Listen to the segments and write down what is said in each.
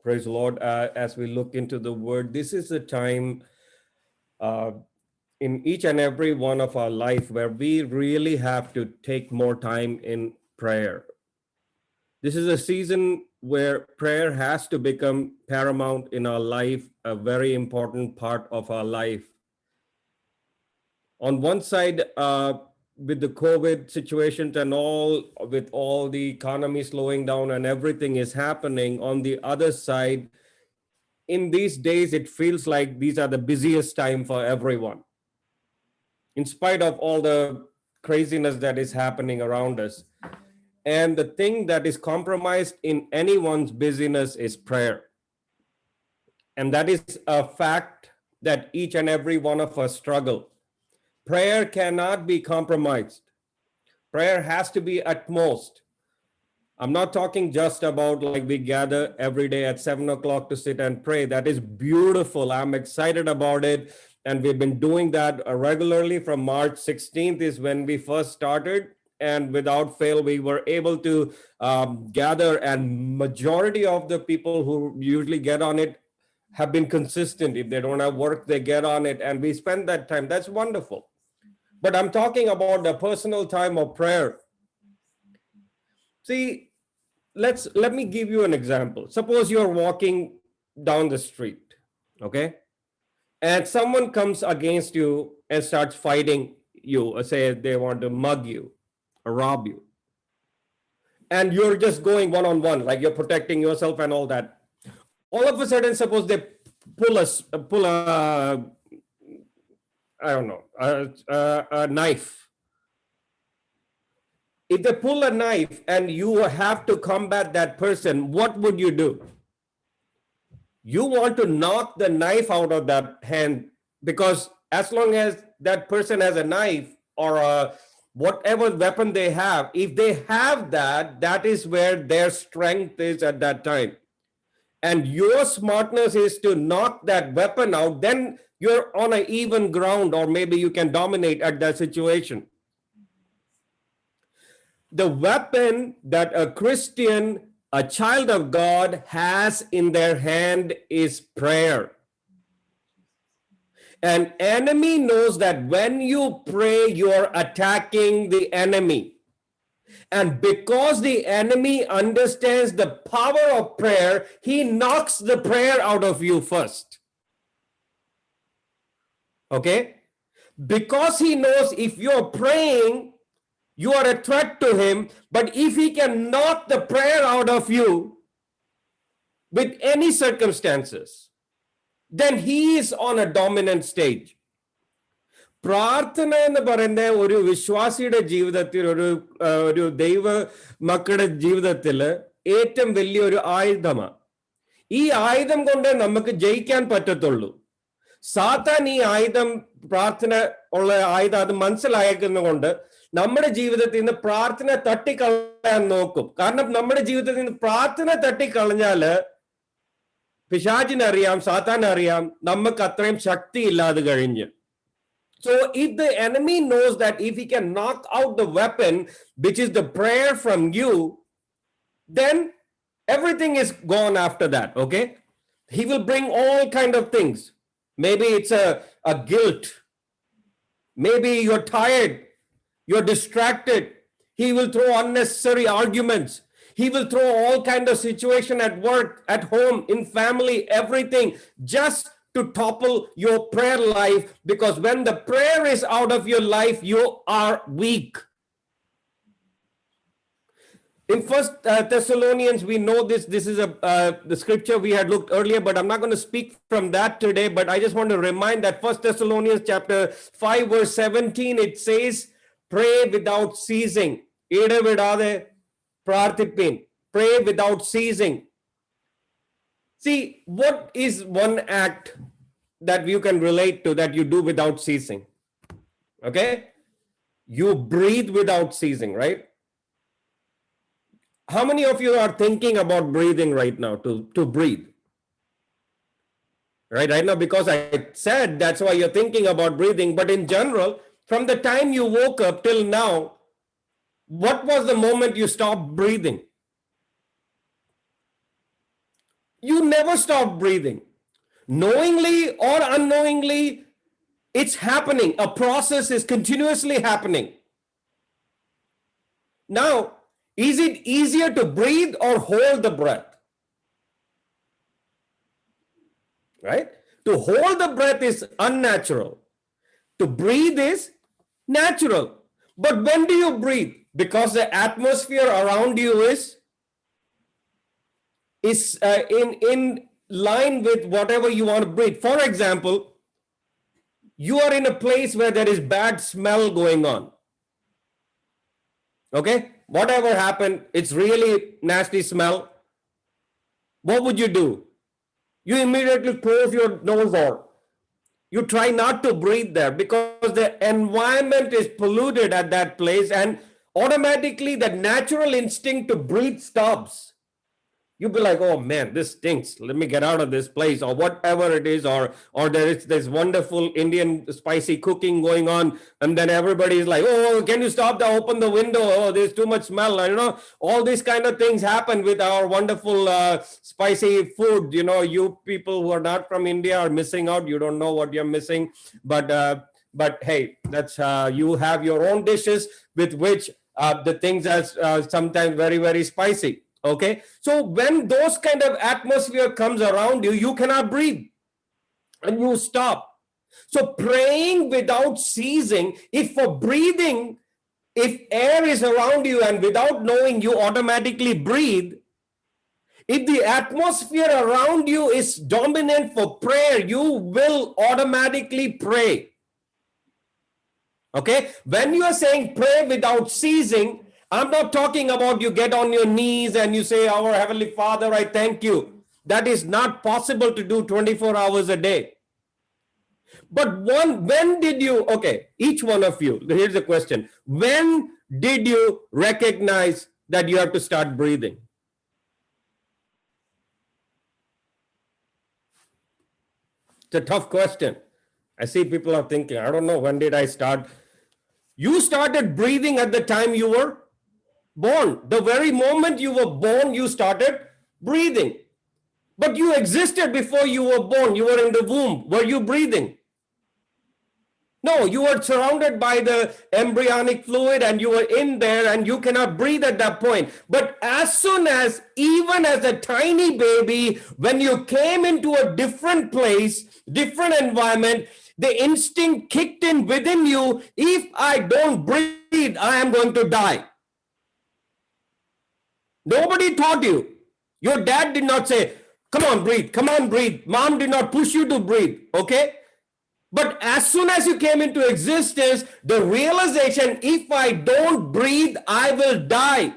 Praise the Lord. As we look into the word, this is a time uh, in each and every one of our life where we really have to take more time in prayer. This is a season where prayer has to become paramount in our life, a very important part of our life. On one side, with the COVID situations and all, with all the economy slowing down and everything is happening, on the other side, in these days, it feels like these are the busiest time for everyone. In spite of all the craziness that is happening around us. And the thing that is compromised in anyone's busyness is prayer. And that is a fact that each and every one of us struggle. Prayer cannot be compromised. Prayer has to be utmost. I'm not talking just about like we gather every day at 7 o'clock to sit and pray. That is beautiful. I'm excited about it. And we've been doing that regularly from March 16th is when we first started. And without fail, we were able to gather, and majority of the people who usually get on it have been consistent. If they don't have work, they get on it, and we spend that time. That's wonderful. But I'm talking about the personal time of prayer. See, let me give you an example. Suppose you're walking down the street, okay? And someone comes against you and starts fighting you, or say they want to mug you or rob you. And you're just going one-on-one, like you're protecting yourself and all that. All of a sudden, suppose they pull a I don't know, a knife. If they pull a knife and you have to combat that person, what would you do? You want to knock the knife out of that hand, because as long as that person has a knife or whatever weapon they have, if they have that, that is where their strength is at that time. And your smartness is to knock that weapon out, then you're on an even ground, or maybe you can dominate at that situation. The weapon that a Christian, a child of God, has in their hand is prayer. An enemy knows that when you pray, you're attacking the enemy. And because the enemy understands the power of prayer, he knocks the prayer out of you first. Okay? Because he knows if you're praying, you are a threat to him. But if he can knock the prayer out of you with any circumstances, then he is on a dominant stage. പ്രാർത്ഥന എന്ന് പറയുന്ന ഒരു വിശ്വാസിയുടെ ജീവിതത്തിൽ, ഒരു ദൈവ മക്കളുടെ ജീവിതത്തിൽ ഏറ്റവും വലിയൊരു ആയുധമാണ്. ഈ ആയുധം കൊണ്ട് നമുക്ക് ജയിക്കാൻ പറ്റത്തുള്ളൂ. സാത്താൻ ഈ ആയുധം, പ്രാർത്ഥന ഉള്ള ആയുധം, അത് മനസ്സിലാക്കുന്നതുകൊണ്ട് നമ്മുടെ ജീവിതത്തിൽ നിന്ന് പ്രാർത്ഥന തട്ടിക്കളയാൻ നോക്കും. കാരണം നമ്മുടെ ജീവിതത്തിൽ നിന്ന് പ്രാർത്ഥന തട്ടിക്കളഞ്ഞാല് പിശാചിനറിയാം, സാത്താനറിയാം നമുക്ക് അത്രയും ശക്തി ഇല്ലാതെ കഴിഞ്ഞ്. So if the enemy knows that if he can knock out the weapon, which is the prayer from you, then everything is gone after that, okay? He will bring all kind of things. Maybe it's a guilt. Maybe you're tired. You're distracted. He will throw unnecessary arguments. He will throw all kind of situation at work, at home, in family, everything, just to topple your prayer life, because when the prayer is out of your life, you are weak. In First Thessalonians, we know this. This is the scripture we had looked earlier, but I'm not going to speak from that today. But I just want to remind that First Thessalonians chapter 5, verse 17, it says, "Pray without ceasing." ഇടവിടാതെ പ്രാർത്ഥിപ്പിൻ. Pray without ceasing. See, what is one act that you can relate to that you do without ceasing? Okay? You breathe without ceasing, right? How many of you are thinking about breathing right now, to breathe? Right now, because I said that's why you're thinking about breathing. But in general, from the time you woke up till now, what was the moment you stopped breathing? you never stop breathing. Knowingly or unknowingly, it's happening. A process is continuously happening. Now, is it easier to breathe or hold the breath? Right? To hold the breath is unnatural. To breathe is natural. But when do you breathe? Because the atmosphere around you is in line with whatever you want to breathe. For example, you are in a place where there is bad smell going on. Okay? Whatever happened, it's really nasty smell. What would you do? You immediately close your nose, or you try not to breathe there because the environment is polluted at that place, and automatically the natural instinct to breathe stops. You'll be like, oh man, this stinks. Let me get out of this place, or whatever it is, or there is this wonderful Indian spicy cooking going on, and then everybody is like, oh, can you stop open the window? Oh, there's too much smell. You know, all these kind of things happen with our wonderful spicy food. You know, you people who are not from India are missing out. You don't know what you're missing, but hey, that's you have your own dishes with which the things are sometimes very, very spicy. Okay, so when those kind of atmosphere comes around you, you cannot breathe and you stop. So praying without ceasing, if for breathing, if air is around you and without knowing you automatically breathe, if the atmosphere around you is dominant for prayer, you will automatically pray. Okay, when you are saying pray without ceasing, I'm not talking about you get on your knees and you say, our Heavenly Father, I thank you. That is not possible to do 24 hours a day. But when did you, okay, each one of you, here's the question. When did you recognize that you have to start breathing? It's a tough question. I see people are thinking, I don't know, when did I start? You started breathing at the time you were born. The very moment you were born, you started breathing. But you existed before you were born. You were in the womb. Were you breathing? No, you were surrounded by the embryonic fluid and you were in there and you cannot breathe at that point. But as soon as, even as a tiny baby, when you came into a different place, different environment, the instinct kicked in within you. If I don't breathe, I am going to die. Nobody taught you. Your dad did not say, come on, breathe, come on, breathe. Mom did not push you to breathe, okay? But as soon as you came into existence, the realization, if I don't breathe, I will die,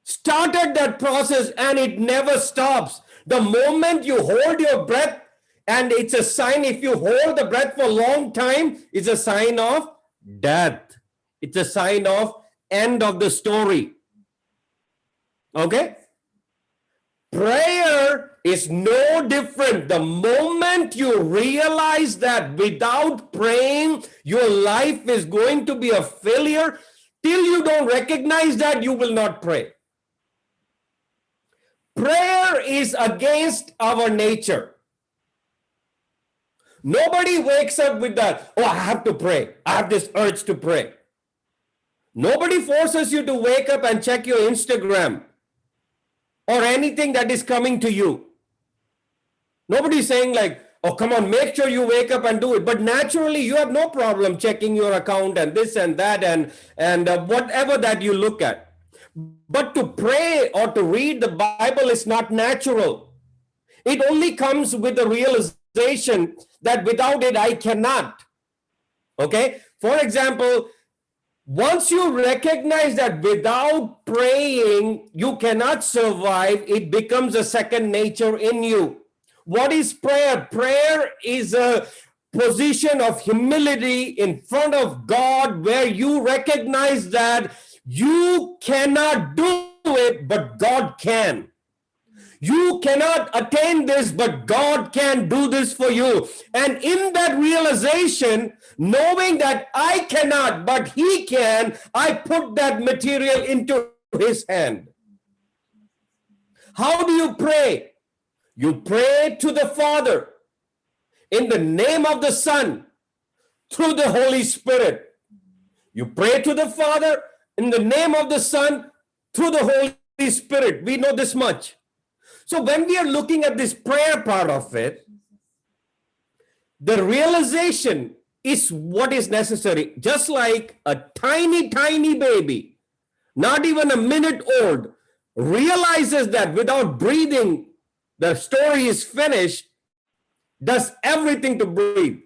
started that process, and it never stops. The moment you hold your breath, and it's a sign, if you hold the breath for a long time, it's a sign of death. It's a sign of end of the story. Okay? Prayer is no different. The moment you realize that without praying, your life is going to be a failure, till you don't recognize that, you will not pray. Prayer is against our nature. Nobody wakes up with that, oh, I have to pray. I have this urge to pray. Nobody forces you to wake up and check your Instagram or anything that is coming to you. Nobody's saying like, oh, come on, make sure you wake up and do it. But naturally, you have no problem checking your account and this and that and whatever that you look at. But to pray or to read the Bible is not natural. It only comes with the realization that without it, I cannot. Okay? For example, once you recognize that without praying, you cannot survive, it becomes a second nature in you. What is prayer? Prayer is a position of humility in front of God where you recognize that you cannot do it, but God can. You cannot attain this, but God can do this for you. And in that realization, knowing that I cannot, but He can, I put that material into His hand. How do you pray? You pray to the Father in the name of the Son through the Holy Spirit. You pray to the Father in the name of the Son through the Holy Spirit. We know this much. So when we are looking at this prayer part of it, the realization is what is necessary. Just like a tiny, tiny baby, not even a minute old, realizes that without breathing, the story is finished, does everything to breathe.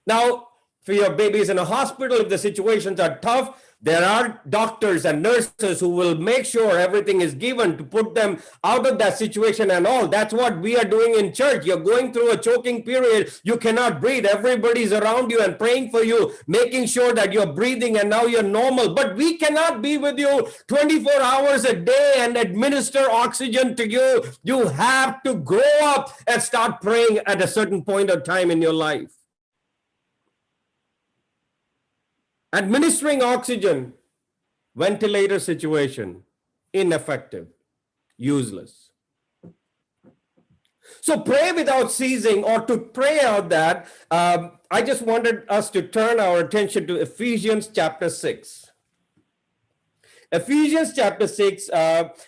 Now, for your babies in a hospital, if the situations are tough, there are doctors and nurses who will make sure everything is given to put them out of that situation and all. That's what we are doing in church. You're going through a choking period. You cannot breathe. Everybody's around you and praying for you, making sure that you're breathing and now you're normal. But we cannot be with you 24 hours a day and administer oxygen to you. You have to grow up and start praying at a certain point of time in your life. Administering oxygen, ventilator situation, ineffective, useless. So pray without ceasing, or to pray out that, I just wanted us to turn our attention to Ephesians chapter 6. Ephesians chapter 6,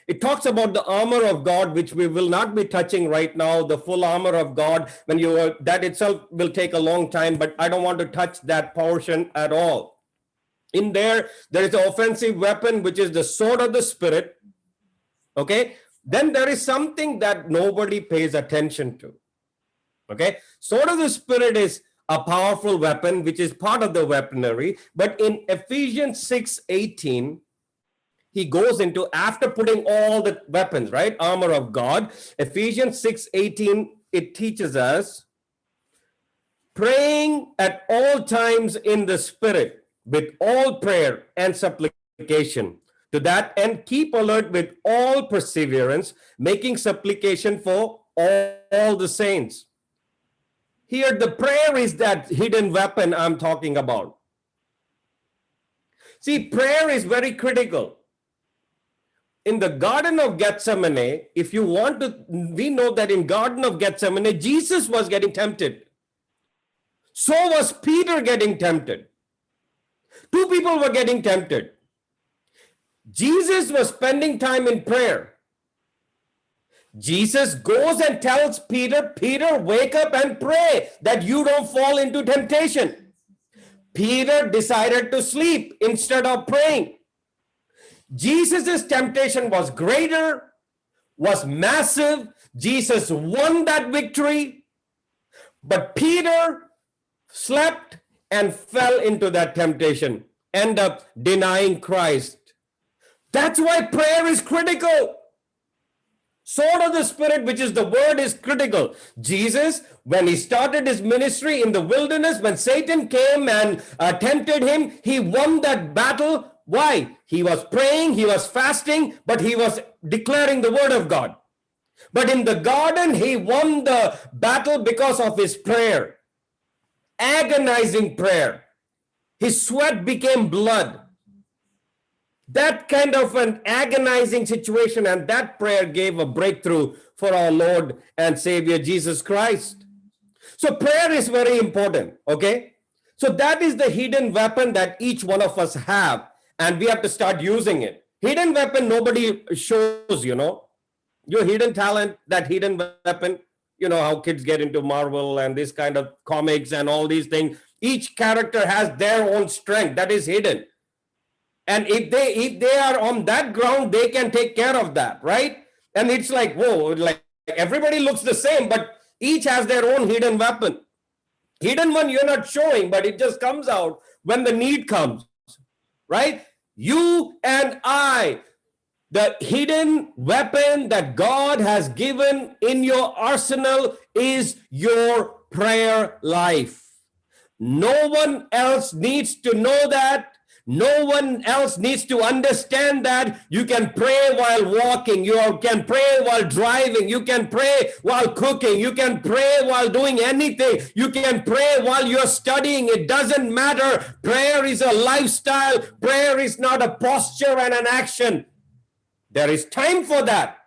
it talks about the armor of God, which we will not be touching right now, the full armor of God. That itself will take a long time, but I don't want to touch that portion at all. In there is an offensive weapon, which is the sword of the Spirit. Okay. Then there is something that nobody pays attention to. Okay. Sword of the Spirit is a powerful weapon, which is part of the weaponry. But in Ephesians 6:18, he goes into, after putting all the weapons, right? Armor of God. Ephesians 6:18, it teaches us praying at all times in the Spirit, with all prayer and supplication. To that end, keep alert with all perseverance, making supplication for all the saints. Here, the prayer is that hidden weapon I'm talking about. See, prayer is very critical. In the Garden of Gethsemane, if you want to, we know that in Garden of Gethsemane, Jesus was getting tempted. So was Peter getting tempted. Two people were getting tempted. Jesus was spending time in prayer. Jesus goes and tells Peter, Peter, wake up and pray that you don't fall into temptation. Peter decided to sleep instead of praying. Jesus's temptation was greater, was massive. Jesus won that victory, but Peter slept and fell into that temptation, end up denying Christ. That's why prayer is critical. Sword of the Spirit, which is the word, is critical. Jesus, when he started his ministry in the wilderness, when Satan came and tempted him, he won that battle. Why? He was praying, he was fasting, but he was declaring the word of God. But in the garden, he won the battle because of his prayer. Agonizing prayer. His sweat became blood. That kind of an agonizing situation, and that prayer gave a breakthrough for our Lord and Savior Jesus Christ. So prayer is very important, okay? So that is the hidden weapon that each one of us have, and we have to start using it. Hidden weapon nobody shows, your hidden talent, that hidden weapon. You know how kids get into Marvel and this kind of comics and all these things. Each character has their own strength that is hidden. And if they are on that ground, they can take care of that, right? And it's like, whoa, like everybody looks the same, but each has their own hidden weapon. Hidden one you're not showing, but it just comes out when the need comes, right? You and I, the hidden weapon that God has given in your arsenal is your prayer life. No one else needs to know that. No one else needs to understand that. You can pray while walking. You can pray while driving. You can pray while cooking. You can pray while doing anything. You can pray while you're studying. It doesn't matter. Prayer is a lifestyle. Prayer is not a posture and an action. There is time for that.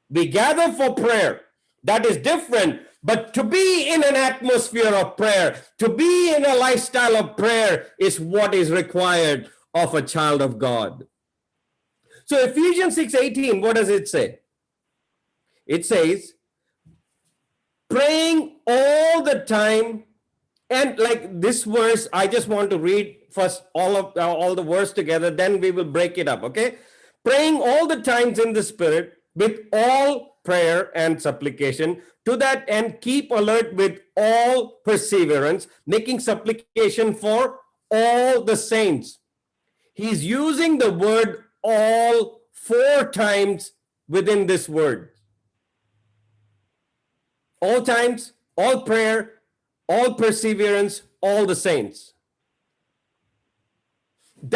We gather for prayer. That is different. But to be in an atmosphere of prayer, to be in a lifestyle of prayer is what is required of a child of God. So Ephesians 6:18, what does it say? It says, praying all the time. And like this verse, I just want to read first all the verse together, then we will break it up, okay? Praying all the times in the Spirit with all prayer and supplication. To that end, keep alert with all perseverance, making supplication for all the saints. He's using the word all 4 times within this word. All times, all prayer, all perseverance, all the saints.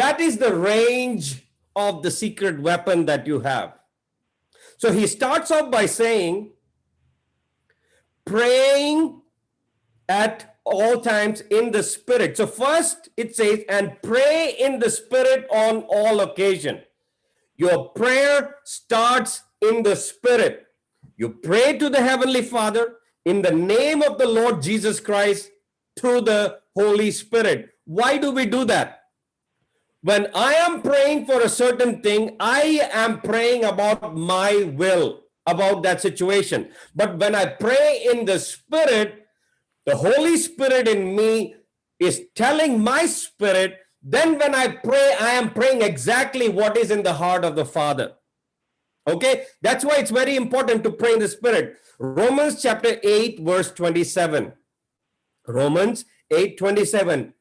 That is the range of the secret weapon that you have. So he starts off by saying, praying at all times in the Spirit. So first it says, and pray in the Spirit on all occasion. Your prayer starts in the Spirit. You pray to the Heavenly Father in the name of the Lord Jesus Christ through the Holy Spirit. Why do we do that? When I am praying for a certain thing, I am praying about my will, about that situation. But when I pray in the Spirit, the Holy Spirit in me is telling my spirit, then when I pray, I am praying exactly what is in the heart of the Father. Okay, that's why it's very important to pray in the Spirit. Romans chapter 8, verse 27. Romans 8:27.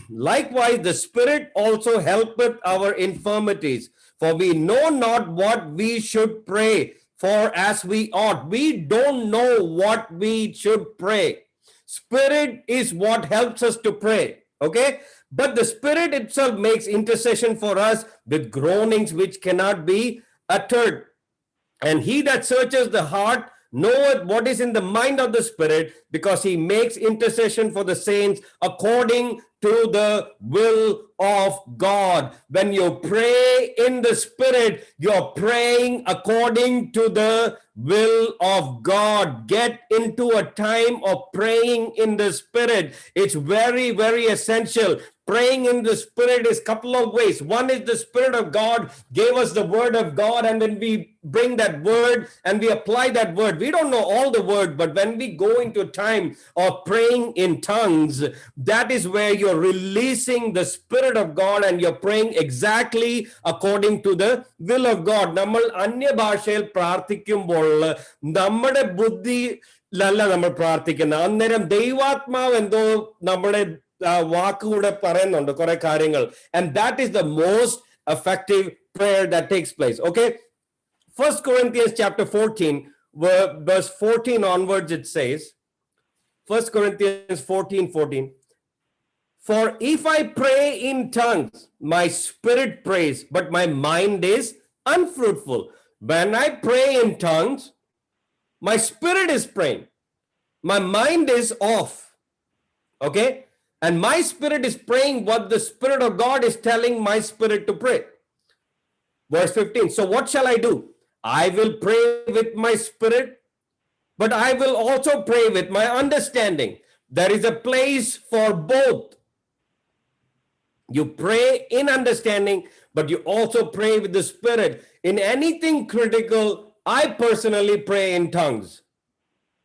Likewise, the Spirit also helpeth our infirmities, for we know not what we should pray for as we ought. We don't know what we should pray. Spirit is what helps us to pray. Okay, but the Spirit itself makes intercession for us with groanings which cannot be uttered. And he that searches the heart knoweth what is in the mind of the Spirit, because he makes intercession for the saints according to the will of God. When you pray in the Spirit, you're praying according to the will of God. Get into a time of praying in the Spirit. It's very, very essential. Praying in the Spirit is a couple of ways. One is the Spirit of God gave us the word of God, and when we bring that word and we apply that word, we don't know all the word, but when we go into a time of praying in tongues, that is where you're releasing the Spirit of God and you're praying exactly according to the will of God. നമ്മൾ അന്യഭാഷയിൽ പ്രാർത്ഥിക്കുമ്പോൾ നമ്മുടെ ബുദ്ധിയിലല്ല നമ്മൾ പ്രാർത്ഥിക്കുന്നത്. അന്നേരം ദൈവാത്മാവ് എന്തോ നമ്മുടെ വാക്കുകൂടെ പറയുന്നുണ്ട് കുറെ കാര്യങ്ങൾ. And that is the most effective prayer that takes place. Okay, 1 Corinthians chapter 14, verse 14 onwards, it says, 1 Corinthians 14:14. For if I pray in tongues, my spirit prays, but my mind is unfruitful. When I pray in tongues, my spirit is praying, my mind is off. Okay, and my spirit is praying what the Spirit of God is telling my spirit to pray. Verse 15. So what shall I do? I will pray with my spirit, but I will also pray with my understanding. There is a place for both. You pray in understanding, but you also pray with the Spirit. In anything critical, I personally pray in tongues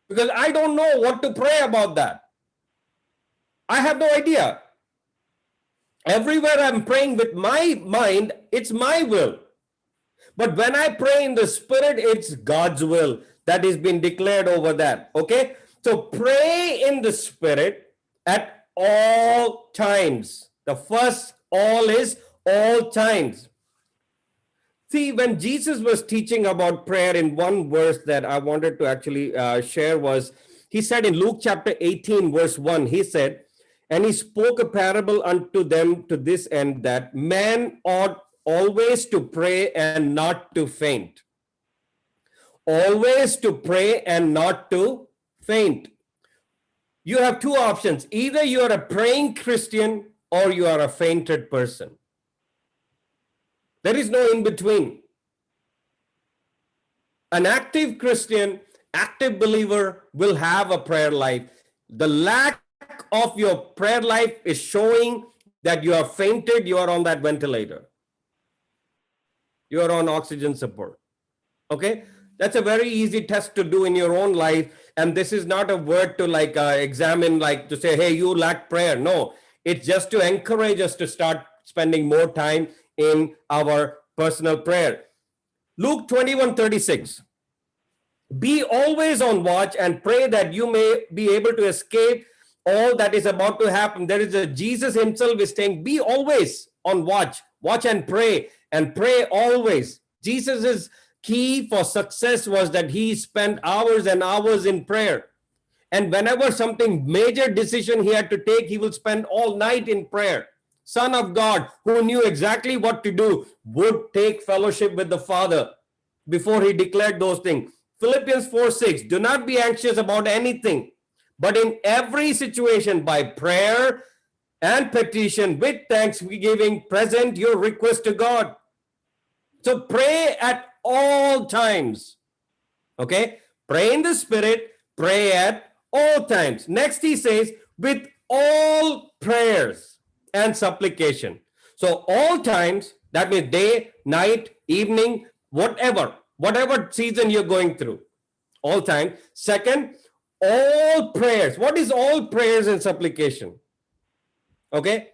because I don't know what to pray about that. I have no idea. Everywhere I'm praying with my mind, it's my will. But when I pray in the Spirit, it's God's will that is being declared over that. Okay? So pray in the Spirit at all times. The first all is all times. See, when Jesus was teaching about prayer, in one verse that I wanted to actually share was, he said in Luke chapter 18, verse 1, he said, and he spoke a parable unto them to this end, that man ought always to pray and not to faint. Always to pray and not to faint. You have two options. Either you are a praying Christian or you are a fainted person. There is no in between. An active Christian active believer will have a prayer life. The lack of your prayer life is showing that you are fainted, you are on that ventilator, you are on oxygen support. Okay, that's a very easy test to do in your own life. And this is not a word to like examine, like to say, hey, you lack prayer. No, it's just to encourage us to start spending more time in our personal prayer. Luke 21:36. Be always on watch and pray that you may be able to escape all that is about to happen. There is a Jesus himself is saying, be always on watch, watch and pray always. Jesus's key for success was that he spent hours and hours in prayer. And whenever something major decision he had to take, he will spend all night in prayer. Son of God, who knew exactly what to do, would take fellowship with the Father before he declared those things. Philippians 4:6, do not be anxious about anything, but in every situation by prayer and petition with thanksgiving, present your request to God. So pray at all times. Okay? Pray in the Spirit, pray at all times. Next he says, with all prayers and supplication. So all times, that means day, night, evening, whatever season you're going through, all time. Second, all prayers. What is all prayers and supplication? Okay,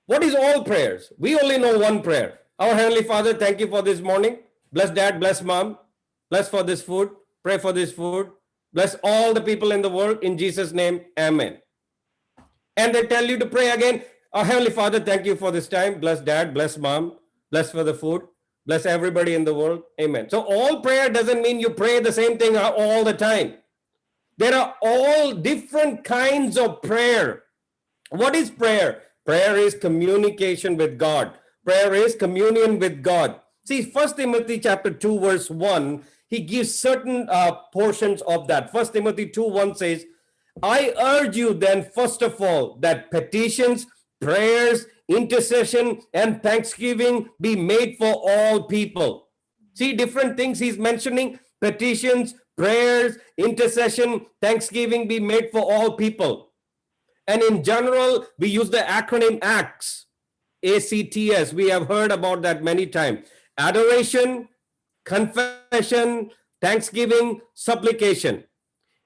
what is all prayers? We only know one prayer. Our Heavenly Father, thank you for this morning. Bless dad, bless mom, bless for this food, pray for this food, bless all the people in the world, in Jesus' name, amen. And they tell you to pray again. Our Heavenly Father, thank you for this time. Bless dad, bless mom, bless for the food, bless everybody in the world. Amen. So all prayer doesn't mean you pray the same thing all the time. There are all different kinds of prayer. What is prayer? Prayer is communication with God. Prayer is communion with God. See, 1 Timothy chapter 2, verse 1, he gives certain portions of that. 1 Timothy 2:1 says, I urge you then, first of all, that petitions, prayers, intercession, and thanksgiving be made for all people. See, different things he's mentioning: petitions, prayers, intercession, thanksgiving be made for all people. And in general, we use the acronym ACTS, ACTS. We have heard about that many times. Adoration, confession, thanksgiving, supplication.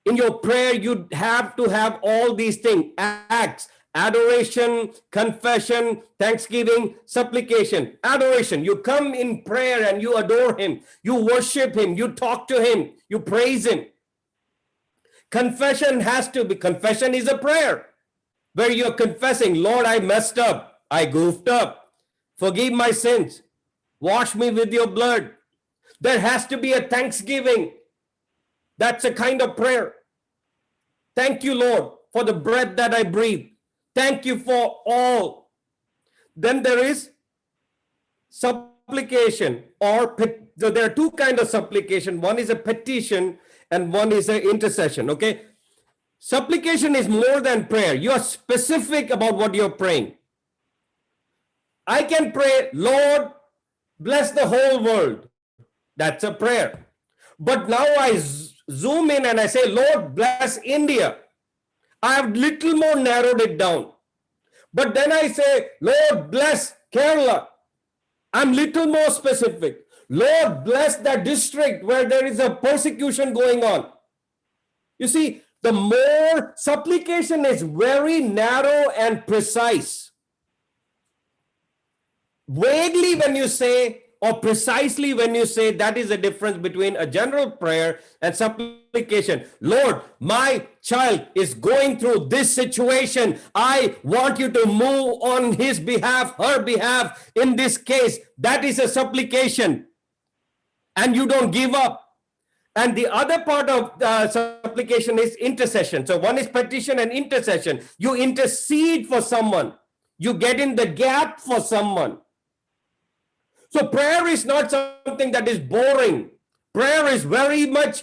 In your prayer, you have to have all these things: acts, adoration, confession, thanksgiving, supplication. Adoration, you come in prayer and you adore him, you worship him, you talk to him, you praise him. Confession confession is a prayer where you're confessing, Lord, I messed up, I goofed up, forgive my sins, wash me with your blood. There has to be a thanksgiving. That's a kind of prayer. Thank you, Lord, for the breath that I breathe. Thank you for all. Then there is supplication, or there are two kinds of supplication. One is a petition and one is an intercession. Okay. Supplication is more than prayer. You are specific about what you're praying. I can pray, Lord, bless the whole world. That's a prayer. But now I zoom in and I say, Lord, bless India. I have little more narrowed it down. But then I say, Lord, bless Kerala. I'm little more specific. Lord, bless that district where there is a persecution going on. You see, the more supplication is very narrow and precise. Vaguely when you say, or precisely when you say, that is the difference between a general prayer and supplication. Lord, my child is going through this situation. I want you to move on his behalf, her behalf in this case. That is a supplication. And you don't give up. And the other part of supplication is intercession. So one is petition and intercession. You intercede for someone. You get in the gap for someone. So prayer is not something that is boring. Prayer is very much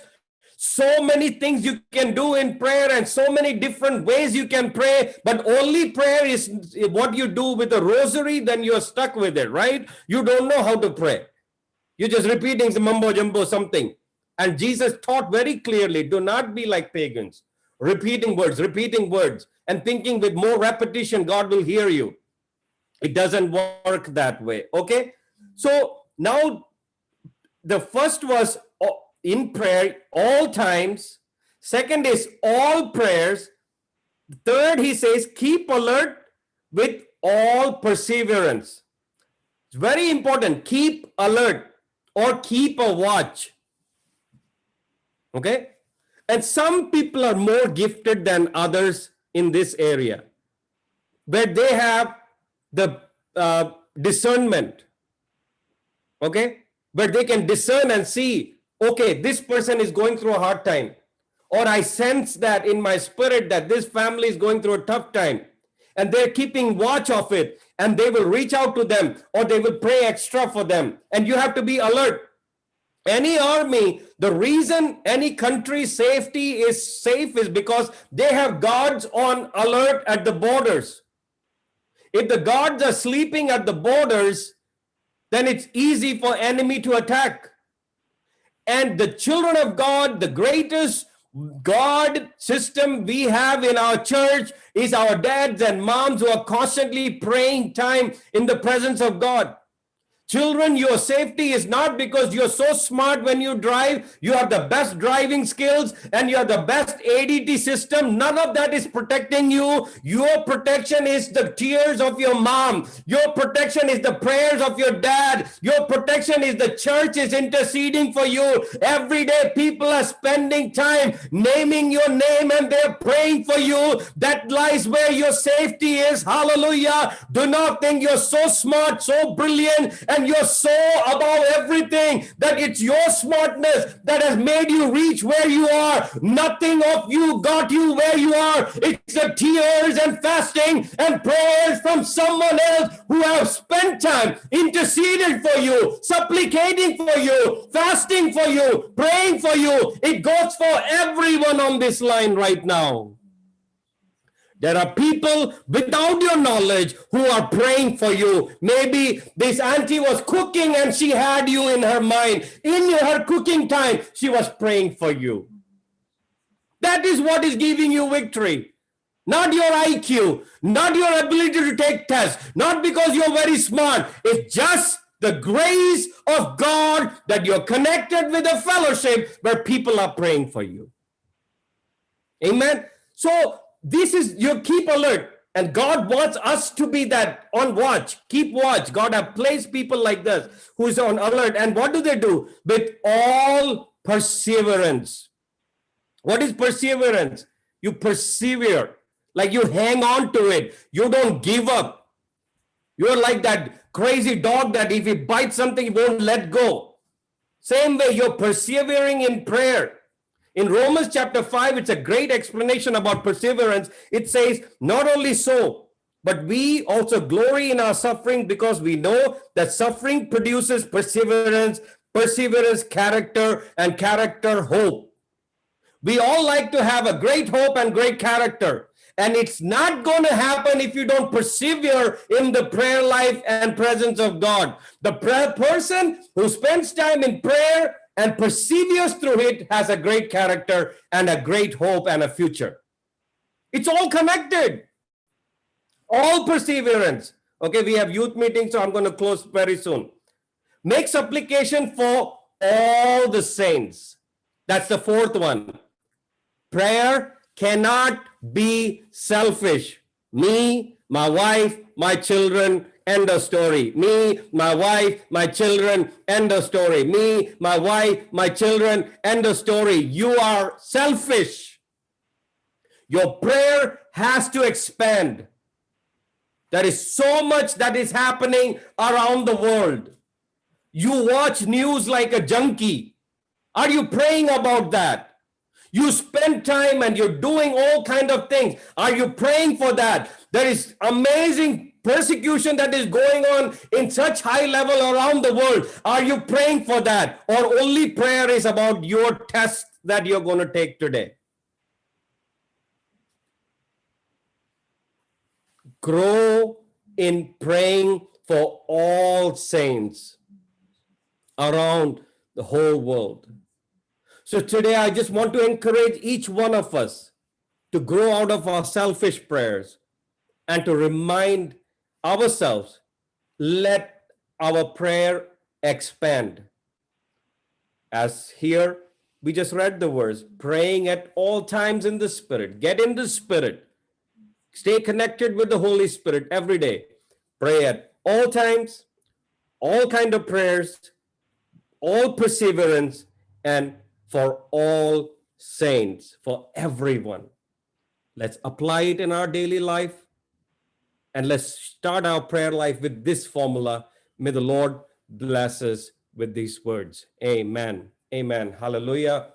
so many things you can do in prayer and so many different ways you can pray, but only prayer is what you do with a rosary, then you're stuck with it, right? You don't know how to pray. You're just repeating some mumbo jumbo something. And Jesus taught very clearly, do not be like pagans, repeating words, and thinking with more repetition, God will hear you. It doesn't work that way. Okay. So now the first was in prayer, all times. Second is all prayers. Third, he says, keep alert with all perseverance. It's very important. Keep alert or keep a watch. Okay. And some people are more gifted than others in this area, where they have the discernment. Okay. Where they can discern and see, okay, this person is going through a hard time. Or I sense that in my spirit that this family is going through a tough time. And they're keeping watch of it. And they will reach out to them or they will pray extra for them. And you have to be alert. Any army, the reason any country's safety is safe is because they have guards on alert at the borders. If the guards are sleeping at the borders, then it's easy for enemy to attack. And the children of God, the greatest God system we have in our church is our dads and moms who are constantly praying time in the presence of God. Children, your safety is not because you're so smart when you drive, you have the best driving skills, and you have the best ADT system. None of that is protecting you. Your protection is the tears of your mom. Your protection is the prayers of your dad. Your protection is the church is interceding for you. Every day, people are spending time naming your name and they're praying for you. That lies where your safety is. Hallelujah. Do not think you're so smart, so brilliant, and you're so above everything that it's your smartness that has made you reach where you are. Nothing of you got you where you are. It's the tears and fasting and prayers from someone else who have spent time interceding for you, supplicating for you, fasting for you, praying for you. It goes for everyone on this line right now. There are people without your knowledge who are praying for you. Maybe this auntie was cooking and she had you in her mind. In her cooking time, she was praying for you. That is what is giving you victory. Not your IQ, not your ability to take tests, not because you're very smart. It's just the grace of God that you're connected with a fellowship where people are praying for you. Amen. So this is, you keep alert, and God wants us to be that on watch. Keep watch. God has placed people like this who is on alert. And what do they do? With all perseverance. What is perseverance? You persevere, like you hang on to it. You don't give up. You're like that crazy dog that if he bites something, he won't let go. Same way, you're persevering in prayer. In Romans chapter 5, it's a great explanation about perseverance. It says, not only so, but we also glory in our suffering because we know that suffering produces perseverance, perseverance, character, and character, hope. We all like to have a great hope and great character. And it's not going to happen if you don't persevere in the prayer life and presence of God. The person who spends time in prayer and perseveres through it has a great character and a great hope and a future. It's all connected. All perseverance. Okay, we have youth meetings, so I'm going to close very soon. Make supplication for all the saints. That's the fourth one. Prayer cannot be selfish. Me, my wife, my children, end of story. Me, my wife, my children, end of story. Me, my wife, my children, end of story. You are selfish. Your prayer has to expand. There is so much that is happening around the world. You watch news like a junkie. Are you praying about that? You spend time and you're doing all kinds of things. Are you praying for that? There is amazing persecution that is going on in such high level around the world. Are you praying for that? Or only prayer is about your test that you're going to take today? Grow in praying for all saints around the whole world. So today, I just want to encourage each one of us to grow out of our selfish prayers and to remind ourselves, let our prayer expand. As here, we just read the verse, praying at all times in the Spirit. Get in the Spirit. Stay connected with the Holy Spirit every day. Pray at all times, all kind of prayers, all perseverance, and for all saints, for everyone. Let's apply it in our daily life, and let's start our prayer life with this formula. May the Lord bless us with these words. Amen. Amen. Hallelujah.